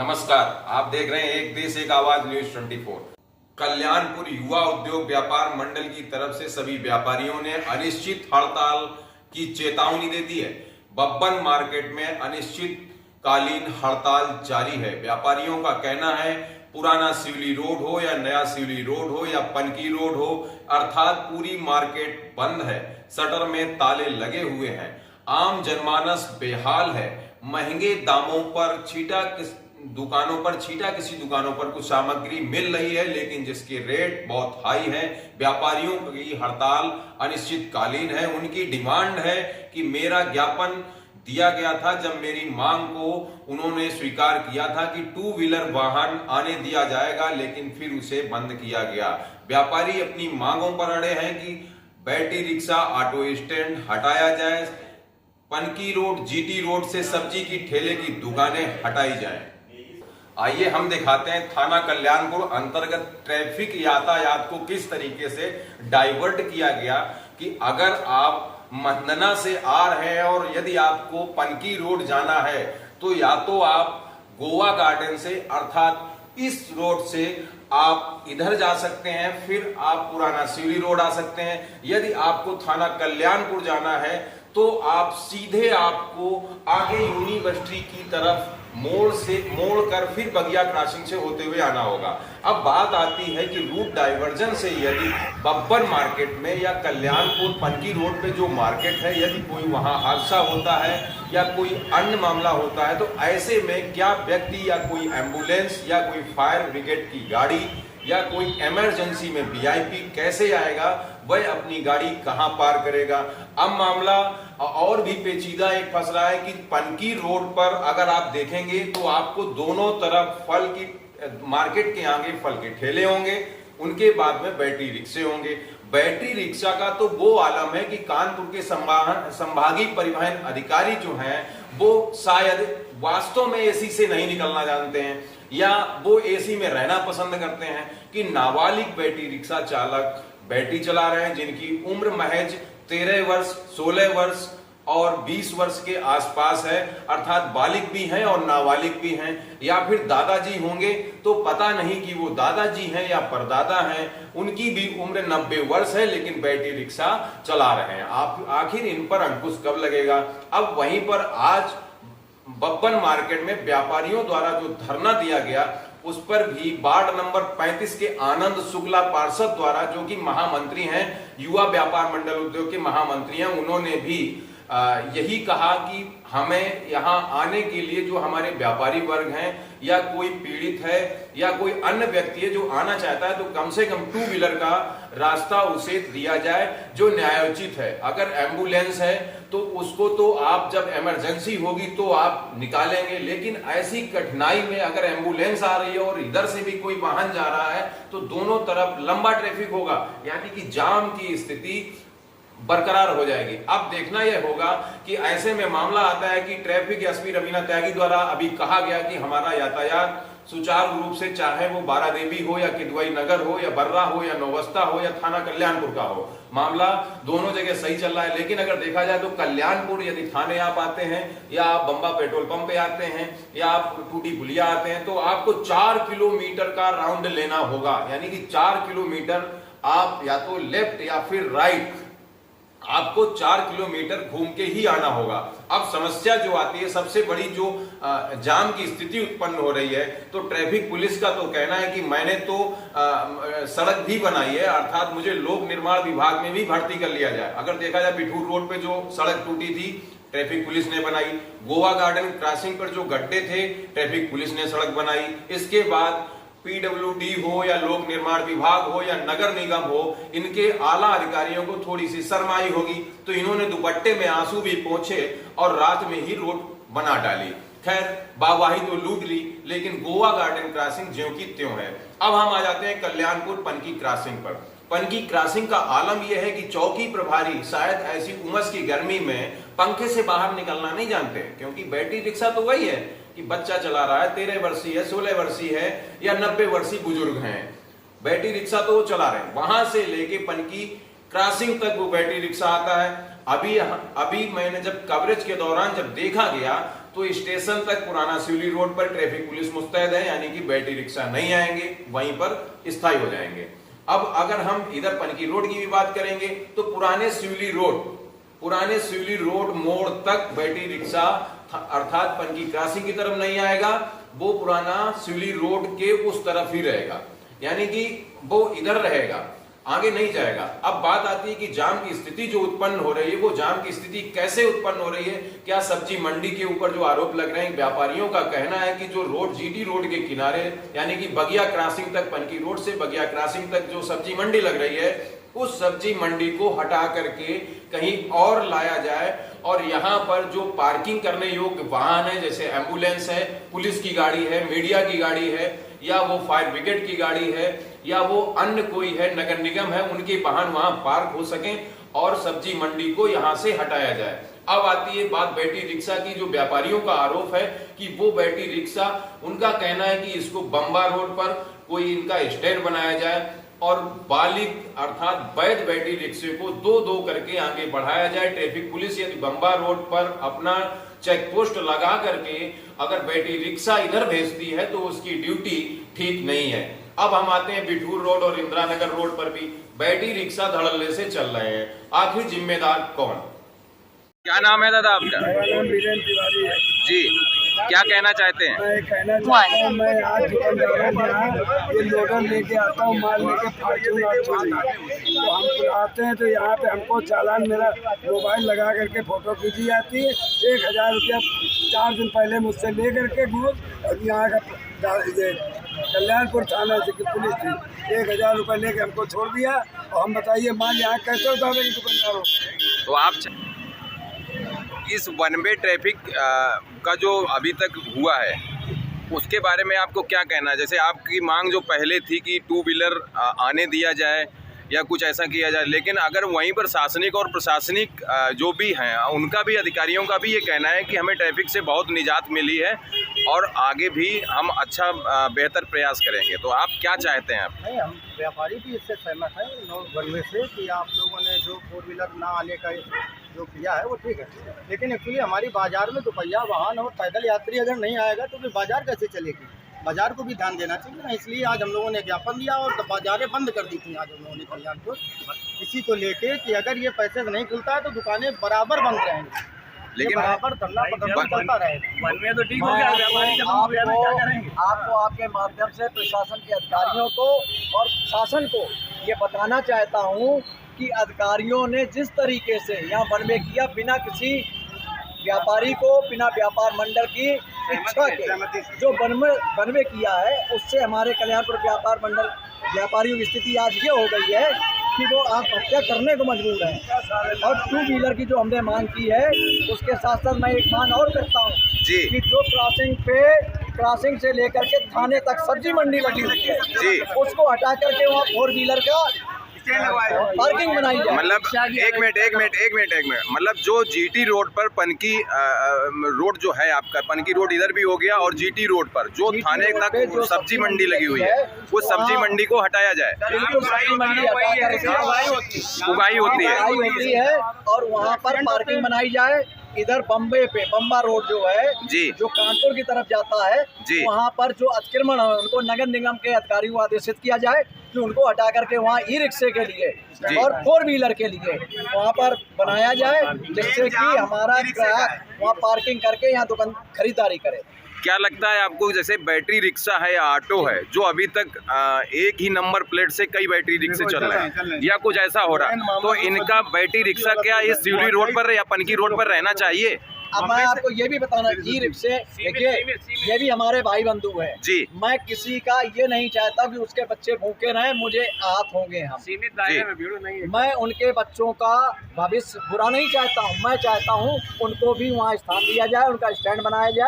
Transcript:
नमस्कार, आप देख रहे हैं एक देश एक आवाज न्यूज 24। कल्याणपुर युवा उद्योग व्यापार मंडल की तरफ से सभी व्यापारियों ने अनिश्चित हड़ताल की चेतावनी दे दी है। बब्बन मार्केट में अनिश्चितकालीन हड़ताल जारी है। व्यापारियों का कहना है पुराना सिवली रोड हो या नया सिवली रोड हो या पनकी रोड हो, अर्थात पूरी मार्केट बंद है। शटर में ताले लगे हुए हैं। आम जनमानस बेहाल है। महंगे दामों पर किसी दुकानों पर कुछ सामग्री मिल रही है, लेकिन जिसके रेट बहुत हाई है। व्यापारियों की हड़ताल अनिश्चितकालीन है। उनकी डिमांड है कि मेरा ज्ञापन दिया गया था, जब मेरी मांग को उन्होंने स्वीकार किया था कि टू व्हीलर वाहन आने दिया जाएगा, लेकिन फिर उसे बंद किया गया। व्यापारी अपनी मांगों पर अड़े हैं कि बैटरी रिक्शा ऑटो स्टैंड हटाया जाए, पनकी रोड जीटी रोड से सब्जी की ठेले की दुकानें हटाई जाएं। आइए हम दिखाते हैं थाना कल्याणपुर अंतर्गत ट्रैफिक यातायात को किस तरीके से डाइवर्ट किया गया कि अगर आप मंदना से आ रहे हैं और यदि आपको पनकी रोड जाना है तो या तो आप गोवा गार्डन से अर्थात इस रोड से आप इधर जा सकते हैं, फिर आप पुराना सिवली रोड आ सकते हैं। यदि आपको थाना कल्याणपुर जाना है तो आप सीधे आपको आगे यूनिवर्सिटी की तरफ मोड़ कर फिर बगिया क्रॉसिंग से होते हुए आना होगा। अब बात आती है कि रूट डाइवर्जन से यदि बब्बर मार्केट में या कल्याणपुर पनकी रोड पे जो मार्केट है, यदि कोई वहां हादसा होता है या कोई अन्य मामला होता है तो ऐसे में क्या व्यक्ति या कोई एम्बुलेंस या कोई फायर ब्रिगेड की गाड़ी या कोई इमरजेंसी में वीआईपी कैसे आएगा, वह अपनी गाड़ी कहां पार करेगा। अब मामला और भी पेचीदा एक फंस रहा है कि पनकी रोड पर अगर आप देखेंगे तो आपको दोनों तरफ फल की मार्केट के आगे फल के ठेले होंगे, उनके बाद में बैटरी रिक्शे होंगे। बैटरी रिक्शा का तो वो आलम है कि कानपुर के संभागीय परिवहन अधिकारी जो हैं वो शायद वास्तव में एसी से नहीं निकलना जानते हैं या वो एसी में रहना पसंद करते हैं कि नाबालिग बैटरी रिक्शा चालक बैटरी चला रहे हैं जिनकी उम्र महज 13 वर्ष 16 वर्ष और 20 वर्ष के आसपास है, अर्थात बालिग भी हैं और नाबालिग भी हैं, या फिर दादाजी होंगे तो पता नहीं कि वो दादाजी हैं या परदादा हैं। उनकी भी उम्र 90 वर्ष है लेकिन बैटरी रिक्शा चला रहे हैं। आप आखिर इन पर अंकुश कब लगेगा। अब वहीं पर आज बब्बन मार्केट में व्यापारियों द्वारा जो धरना दिया गया उस पर भी वार्ड नंबर 35 के आनंद शुक्ला पार्षद द्वारा, जो कि महामंत्री हैं, युवा व्यापार मंडल उद्योग के महामंत्री हैं, उन्होंने भी यही कहा कि हमें यहाँ आने के लिए जो हमारे व्यापारी वर्ग हैं या कोई पीड़ित है या कोई अन्य व्यक्ति है जो आना चाहता है तो कम से कम टू व्हीलर का रास्ता उसे दिया जाए जो न्यायोचित है। अगर एम्बुलेंस है तो उसको तो आप जब इमरजेंसी होगी तो आप निकालेंगे, लेकिन ऐसी कठिनाई में अगर एम्बुलेंस आ रही है और इधर से भी कोई वाहन जा रहा है तो दोनों तरफ लंबा ट्रैफिक होगा, यानी कि जाम की स्थिति बरकरार हो जाएगी। अब देखना यह होगा कि ऐसे में मामला आता है कि ट्रैफिक एसपी रवीना त्यागी द्वारा अभी कहा गया कि हमारा यातायात सुचारू रूप से, चाहे वो बारादेवी हो या किदवई नगर हो या बर्रा हो या नौवस्ता हो या थाना कल्याणपुर का हो, मामला दोनों जगह सही चल रहा है। लेकिन अगर देखा जाए तो कल्याणपुर यदि थाने आप आते हैं या आप बंबा पेट्रोल पंप पे आते हैं या आप टूटी पुलिया आते हैं तो आपको 4 किलोमीटर का राउंड लेना होगा, यानी कि 4 किलोमीटर आप या तो लेफ्ट या फिर राइट आपको 4 किलोमीटर घूम के ही आना होगा। अब समस्या जो आती है, सबसे बड़ी जो जाम की स्थिति उत्पन्न हो रही है, तो ट्रैफिक पुलिस का तो कहना है कि मैंने तो सड़क भी बनाई है, अर्थात मुझे लोक निर्माण विभाग में भी भर्ती कर लिया जाए। अगर देखा जाए बिठूर रोड पे जो सड़क टूटी थी ट्रैफिक पुलिस ने बनाई, गोवा गार्डन क्रॉसिंग पर जो गड्ढे थे ट्रैफिक पुलिस ने सड़क बनाई, इसके बाद पीडब्ल्यूडी हो या लोक निर्माण विभाग हो या नगर निगम हो, इनके आला अधिकारियों को थोड़ी सी शर्माई होगी तो इन्होंने दुपट्टे में आंसू भी पोंछे और रात में ही रोड बना डाली। खैर वाहवाही तो लूट ली, लेकिन गोवा गार्डन क्रॉसिंग ज्यों की त्यों है। अब हम आ जाते हैं कल्याणपुर पनकी क्रॉसिंग पर। पनकी क्रॉसिंग का आलम यह है कि चौकी प्रभारी शायद ऐसी उमस की गर्मी में पंखे से बाहर निकलना नहीं जानते, क्योंकि बैटरी रिक्शा तो वही है कि बच्चा चला रहा है, 13 वर्षीय है, 16 वर्षीय है या 90 वर्षीय बुजुर्ग हैं, बैटरी रिक्शा तो वो चला रहे हैं। वहां से लेके पनकी क्रॉसिंग तक वो बैटरी रिक्शा आता है। अभी मैंने जब कवरेज के दौरान जब देखा गया तो स्टेशन तक पुराना सिवली रोड पर ट्रैफिक पुलिस मुस्तैद है, यानी कि बैटरी रिक्शा नहीं आएंगे, वहीं पर स्थायी हो जाएंगे। अब अगर हम इधर पनकी रोड की भी बात करेंगे तो पुराने सिवली रोड मोड़ तक बैटरी रिक्शा अर्थात पनकी क्रॉसिंग की तरफ नहीं आएगा, वो पुराना सिवली रोड के उस तरफ ही रहेगा, यानी कि वो इधर रहेगा, आगे नहीं जाएगा। अब बात आती है कि जाम की स्थिति जो उत्पन्न हो रही है, वो जाम की स्थिति कैसे उत्पन्न हो रही है? क्या सब्जी मंडी के ऊपर जो आरोप लग रहे हैं, व्यापारियों का कहना है कि जो रोड जीटी रोड के किनारे यानी कि बगिया क्रॉसिंग तक, पनकी रोड से बगिया क्रॉसिंग तक जो सब्जी मंडी लग रही है, उस सब्जी मंडी को हटा करके कहीं और लाया जाए और यहाँ पर जो पार्किंग करने योग्य वाहन है, जैसे एम्बुलेंस है, पुलिस की गाड़ी है, मीडिया की गाड़ी है, या वो फायर ब्रिगेड की गाड़ी है, या वो अन्य कोई है, नगर निगम है, उनके वाहन वहां पार्क हो सकें और सब्जी मंडी को यहां से हटाया जाए। अब आती है बात बैटरी रिक्शा की। जो व्यापारियों का आरोप है कि वो बैटरी रिक्शा, उनका कहना है कि इसको बम्बा रोड पर कोई इनका स्टैंड बनाया जाए और बालिग अर्थात वैध बैटरी रिक्शे को दो करके आगे बढ़ाया जाए। ट्रैफिक पुलिस यदि बम्बा रोड पर अपना चेक पोस्ट लगा करके अगर बैटरी रिक्शा इधर भेजती है तो उसकी ड्यूटी ठीक नहीं है। अब हम आते हैं बिठूर रोड और इंदिरा नगर रोड पर भी बैटरी रिक्शा धड़ल्ले से चल रहे हैं, आखिर जिम्मेदार कौन? क्या नाम है दादा आपका? मेरा नाम वीरेंद्र तिवारी है जी, क्या कहना चाहते हैं? मैं कहना चाहता हूँ, मैं आज दुकानदारों के यहाँ ये लोडर लेके आता हूँ, माल लेके फॉर्च्यूनर चोरी, तो हम आते हैं तो यहाँ पे हमको चालान मेरा मोबाइल लगा करके फोटो खींची जाती है। 1000 रुपया 4 दिन पहले मुझसे ले करके घूस और यहाँ का कल्याणपुर थाना से पुलिस थी 1000 रुपये लेके हमको छोड़ दिया। और हम बताइए माल यहाँ कैसे उतारेंगे दुकानदारों? तो आप इस वन वे ट्रैफिक का जो अभी तक हुआ है उसके बारे में आपको क्या कहना है? जैसे आपकी मांग जो पहले थी कि 2 व्हीलर आने दिया जाए या कुछ ऐसा किया जाए, लेकिन अगर वहीं पर शासनिक और प्रशासनिक जो भी हैं उनका भी, अधिकारियों का भी ये कहना है कि हमें ट्रैफिक से बहुत निजात मिली है और आगे भी हम अच्छा बेहतर प्रयास करेंगे, तो आप क्या चाहते हैं? आप नहीं, हम व्यापारी भी इससे सहमत हैं वन वे से कि आप लोगों ने जो 4 व्हीलर ना आने का जो किया है वो ठीक है, लेकिन एक्चुअली हमारी बाज़ार में दोपहिया वाहन और पैदल यात्री अगर नहीं आएगा तो फिर बाज़ार कैसे चलेगी? बाज़ार को भी ध्यान देना चाहिए ना, इसलिए आज हम लोगों ने ज्ञापन दिया और बाज़ारें बंद कर दी थी आज हम लोगों ने कल्याणपुर, इसी को लेके कि अगर ये पैसे नहीं खुलता है तो दुकानें बराबर बंद रहेंगी, लेकिन बराबर धरना प्रदर्शन चलता रहेगा। वन में तो ठीक हो गया, व्यापारी जब हम क्या करेंगे? आपको आपके माध्यम से प्रशासन के अधिकारियों को और शासन को ये बताना चाहता हूँ कि अधिकारियों ने जिस तरीके से यहाँ वन में किया, बिना किसी व्यापारी को, बिना व्यापार मंडल की इच्छा के जो वन में किया है, उससे हमारे कल्याणपुर व्यापार मंडल व्यापारियों की स्थिति आज ये हो गई है कि वो आत्महत्या करने को मजबूर है। और 2 व्हीलर की जो हमने मांग की है, उसके साथ साथ मैं एक मांग और करता हूँ कि जो क्रॉसिंग से लेकर के थाने तक सब्जी मंडी लगी हुई है, उसको हटा करके वहाँ 4 व्हीलर का पार्किंग बनाई जाए। मतलब एक मिनट, मतलब जो जीटी रोड पर पनकी रोड जो है आपका, पनकी रोड इधर भी हो गया और जीटी रोड पर जो थाने तक सब्जी मंडी लगी हुई है, वो सब्जी मंडी को हटाया जाए। बिल्कुल, सब्जी मंडी उगाई होती है और वहाँ पर पार्किंग बनाई जाए। इधर बम्बा रोड जो है जी, जो कानपुर की तरफ जाता है, वहाँ पर जो अतिक्रमण है उनको नगर निगम के अधिकारियों को आदेशित किया जाए कि उनको हटा करके वहाँ ई रिक्शे के लिए और 4 व्हीलर के लिए वहाँ पर बनाया जाए, जिससे कि हमारा ग्राहक वहाँ पार्किंग करके यहाँ दुकान खरीदारी करे। क्या लगता है आपको, जैसे बैटरी रिक्शा है या ऑटो है जो अभी तक एक ही नंबर प्लेट से कई बैटरी रिक्शे चल रहे हैं या कुछ ऐसा हो रहा है, तो इनका बैटरी रिक्शा क्या इस सिवली रोड पर या पनकी रोड पर रहना चाहिए? अब मैं आपको ये भी बताना, ई रिक्शे देखिए ये भी हमारे भाई बंधु है जी, मैं किसी का ये नहीं चाहता कि उसके बच्चे भूखे रहें, मुझे आहत होंगे हम, सीमित दायरे में भीड़ नहीं है। मैं उनके बच्चों का भविष्य बुरा नहीं चाहता हूँ, मैं चाहता हूँ उनको भी वहाँ स्थान दिया जाए, उनका स्टैंड बनाया जाए।